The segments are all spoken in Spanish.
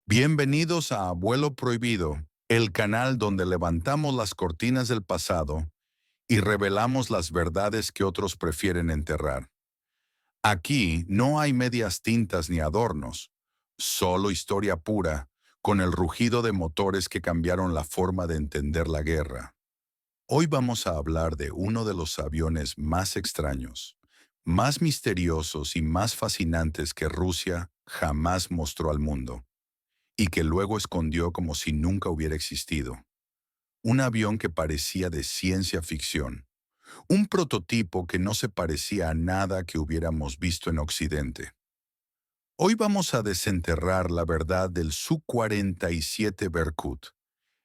Bienvenidos a Abuelo Prohibido, el canal donde levantamos las cortinas del pasado y revelamos las verdades que otros prefieren enterrar. Aquí no hay medias tintas ni adornos, solo historia pura, con el rugido de motores que cambiaron la forma de entender la guerra. Hoy vamos a hablar de uno de los aviones más extraños, más misteriosos y más fascinantes que Rusia jamás mostró al mundo y que luego escondió como si nunca hubiera existido. Un avión que parecía de ciencia ficción. Un prototipo que no se parecía a nada que hubiéramos visto en Occidente. Hoy vamos a desenterrar la verdad del Su-47 Berkut,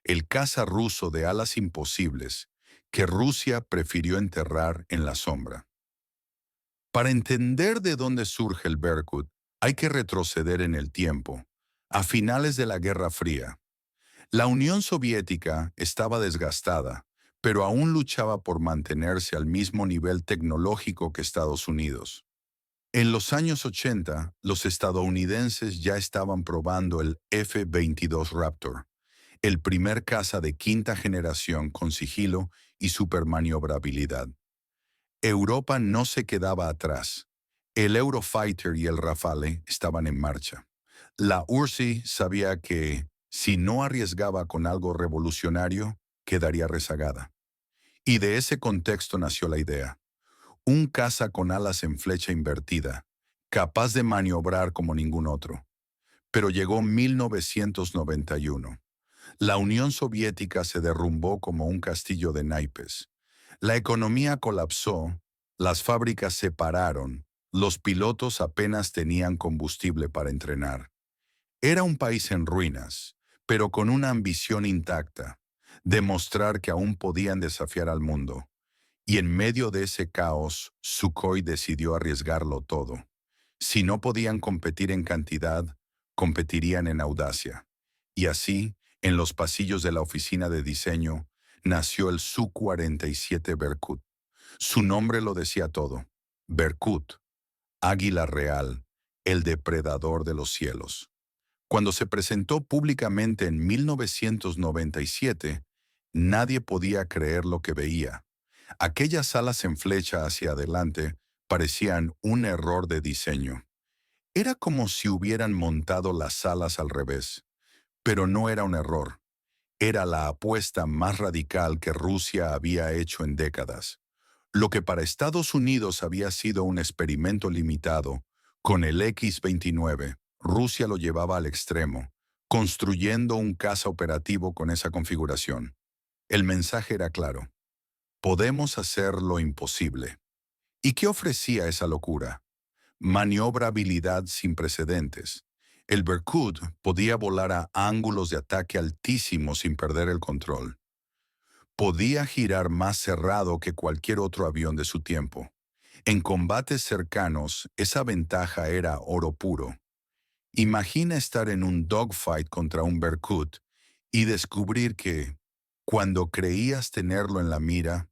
el caza ruso de alas imposibles que Rusia prefirió enterrar en la sombra. Para entender de dónde surge el Berkut, hay que retroceder en el tiempo, a finales de la Guerra Fría. La Unión Soviética estaba desgastada, pero aún luchaba por mantenerse al mismo nivel tecnológico que Estados Unidos. En los años 80, los estadounidenses ya estaban probando el F-22 Raptor, el primer caza de quinta generación con sigilo y supermaniobrabilidad. Europa no se quedaba atrás. El Eurofighter y el Rafale estaban en marcha. La URSS sabía que, si no arriesgaba con algo revolucionario, quedaría rezagada. Y de ese contexto nació la idea. Un caza con alas en flecha invertida, capaz de maniobrar como ningún otro. Pero llegó 1991. La Unión Soviética se derrumbó como un castillo de naipes. La economía colapsó, las fábricas se pararon, los pilotos apenas tenían combustible para entrenar. Era un país en ruinas, pero con una ambición intacta, demostrar que aún podían desafiar al mundo. Y en medio de ese caos, Sukhoi decidió arriesgarlo todo. Si no podían competir en cantidad, competirían en audacia. Y así, en los pasillos de la oficina de diseño, nació el Su-47 Berkut. Su nombre lo decía todo. Berkut, águila real, el depredador de los cielos. Cuando se presentó públicamente en 1997, nadie podía creer lo que veía. Aquellas alas en flecha hacia adelante parecían un error de diseño. Era como si hubieran montado las alas al revés. Pero no era un error. Era la apuesta más radical que Rusia había hecho en décadas. Lo que para Estados Unidos había sido un experimento limitado, con el X-29, Rusia lo llevaba al extremo, construyendo un caza operativo con esa configuración. El mensaje era claro. Podemos hacer lo imposible. ¿Y qué ofrecía esa locura? Maniobrabilidad sin precedentes. El Berkut podía volar a ángulos de ataque altísimos sin perder el control. Podía girar más cerrado que cualquier otro avión de su tiempo. En combates cercanos, esa ventaja era oro puro. Imagina estar en un dogfight contra un Berkut y descubrir que, cuando creías tenerlo en la mira,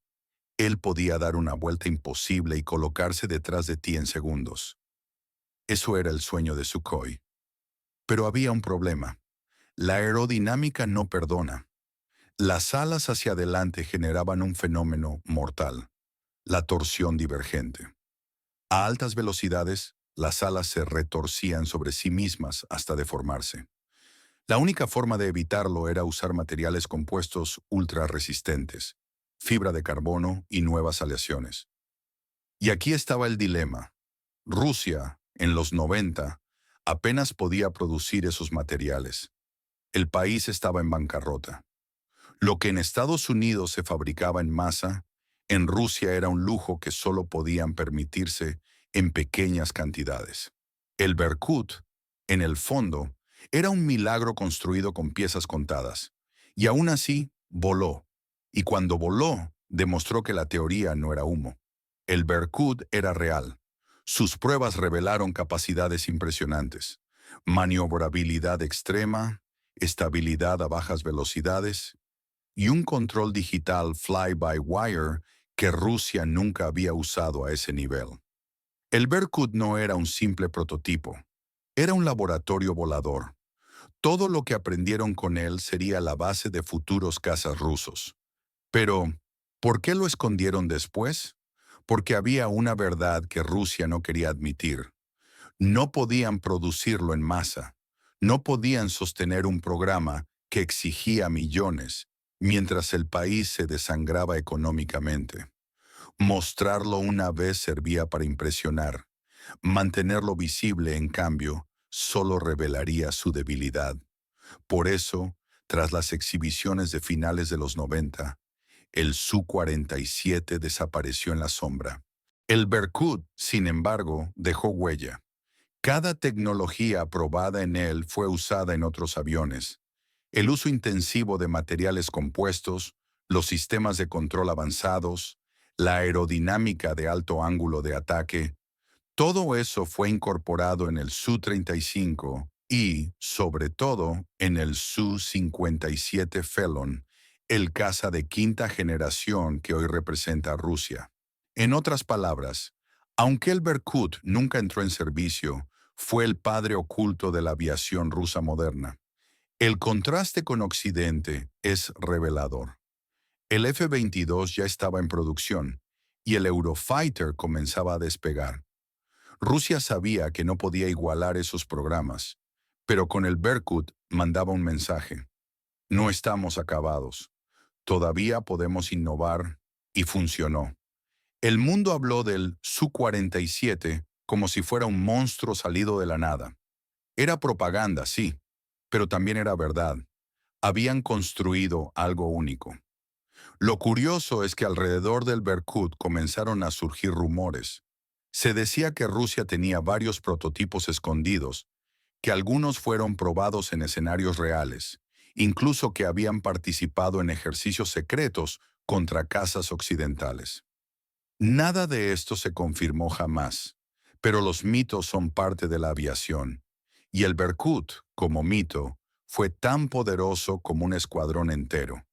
él podía dar una vuelta imposible y colocarse detrás de ti en segundos. Eso era el sueño de Sukhoi. Pero había un problema. La aerodinámica no perdona. Las alas hacia adelante generaban un fenómeno mortal, la torsión divergente. A altas velocidades, las alas se retorcían sobre sí mismas hasta deformarse. La única forma de evitarlo era usar materiales compuestos ultra resistentes, fibra de carbono y nuevas aleaciones. Y aquí estaba el dilema. Rusia, en los 90, apenas podía producir esos materiales. El país estaba en bancarrota. Lo que en Estados Unidos se fabricaba en masa, en Rusia era un lujo que solo podían permitirse en pequeñas cantidades. El Berkut, en el fondo, era un milagro construido con piezas contadas. Y aún así, voló. Y cuando voló, demostró que la teoría no era humo. El Berkut era real. Sus pruebas revelaron capacidades impresionantes. Maniobrabilidad extrema, estabilidad a bajas velocidades y un control digital fly-by-wire que Rusia nunca había usado a ese nivel. El Berkut no era un simple prototipo, era un laboratorio volador. Todo lo que aprendieron con él sería la base de futuros cazas rusos. Pero, ¿por qué lo escondieron después? Porque había una verdad que Rusia no quería admitir. No podían producirlo en masa. No podían sostener un programa que exigía millones, mientras el país se desangraba económicamente. Mostrarlo una vez servía para impresionar. Mantenerlo visible, en cambio, solo revelaría su debilidad. Por eso, tras las exhibiciones de finales de los 90, el Su-47 desapareció en la sombra. El Berkut, sin embargo, dejó huella. Cada tecnología aprobada en él fue usada en otros aviones. El uso intensivo de materiales compuestos, los sistemas de control avanzados, la aerodinámica de alto ángulo de ataque, todo eso fue incorporado en el Su-35 y, sobre todo, en el Su-57 Felon, el caza de quinta generación que hoy representa a Rusia. En otras palabras, aunque el Berkut nunca entró en servicio, fue el padre oculto de la aviación rusa moderna. El contraste con Occidente es revelador. El F-22 ya estaba en producción y el Eurofighter comenzaba a despegar. Rusia sabía que no podía igualar esos programas, pero con el Berkut mandaba un mensaje. No estamos acabados. Todavía podemos innovar, y funcionó. El mundo habló del Su-47 como si fuera un monstruo salido de la nada. Era propaganda, sí, pero también era verdad. Habían construido algo único. Lo curioso es que alrededor del Berkut comenzaron a surgir rumores. Se decía que Rusia tenía varios prototipos escondidos, que algunos fueron probados en escenarios reales, incluso que habían participado en ejercicios secretos contra cazas occidentales. Nada de esto se confirmó jamás, pero los mitos son parte de la aviación, y el Berkut, como mito, fue tan poderoso como un escuadrón entero.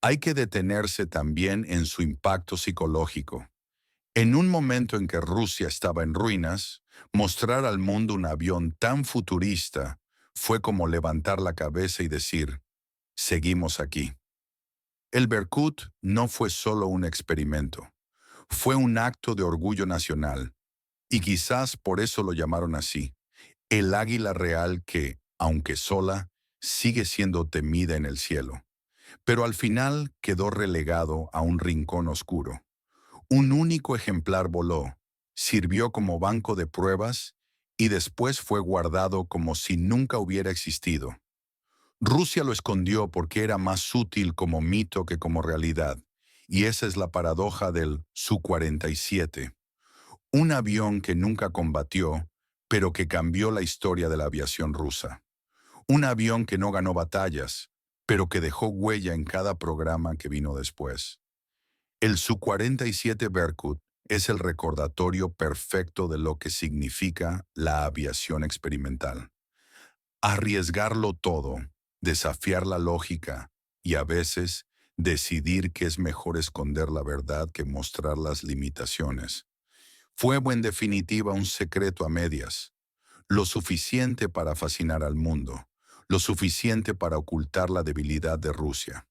Hay que detenerse también en su impacto psicológico. En un momento en que Rusia estaba en ruinas, mostrar al mundo un avión tan futurista fue como levantar la cabeza y decir, seguimos aquí. El Berkut no fue solo un experimento, fue un acto de orgullo nacional, y quizás por eso lo llamaron así, el águila real que, aunque sola, sigue siendo temida en el cielo. Pero al final quedó relegado a un rincón oscuro. Un único ejemplar voló, sirvió como banco de pruebas y después fue guardado como si nunca hubiera existido. Rusia lo escondió porque era más útil como mito que como realidad, y esa es la paradoja del Su-47, un avión que nunca combatió, pero que cambió la historia de la aviación rusa. Un avión que no ganó batallas, pero que dejó huella en cada programa que vino después. El Su-47 Berkut es el recordatorio perfecto de lo que significa la aviación experimental. Arriesgarlo todo, desafiar la lógica y a veces decidir que es mejor esconder la verdad que mostrar las limitaciones. Fue en definitiva un secreto a medias, lo suficiente para fascinar al mundo, lo suficiente para ocultar la debilidad de Rusia.